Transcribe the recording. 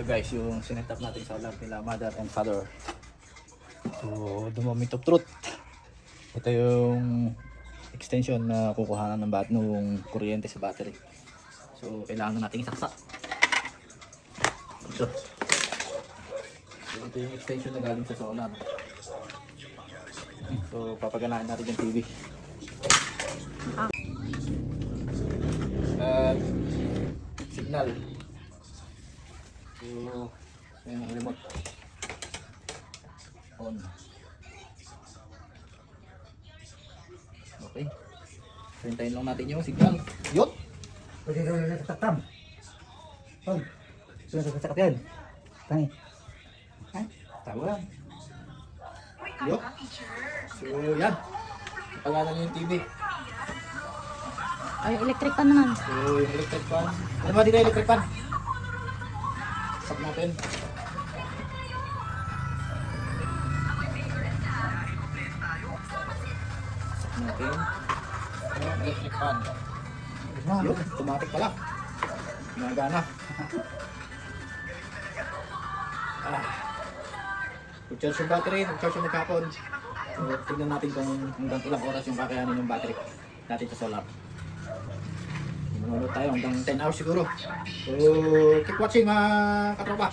Ito guys, yung sinetap natin sa solar nila mother and father. So, the moment of truth. Ito yung extension na kukuhanan ng kuryente sa battery. So, kailangan na natin isaksak. Ito. So, ito yung extension na galing sa solar. So, papaganahin natin yung TV. Signal. So, ayan ang remote. On. Okay. Hintayin lang natin yung signal. Yun! Pwede daw na tataktam. Pag, sunasasak yan. Tangi. Ay, Tama lang. Yun. So, yan. Napagalan yung TV. Ay, electric pan naman. So, yung electric fan. Ano ba dito electric fan? Sak natin. Sak natin. Yung electric fan. Yun, automatic pala. Gumagana. Pag-charge yung battery, pag-charge yung magkapon. So, tignan natin kung hanggang ilang oras yung kakayanin yung battery natin sa solar. Manunod tayo hanggang 10 hours siguro. So, keep watching mga katropa.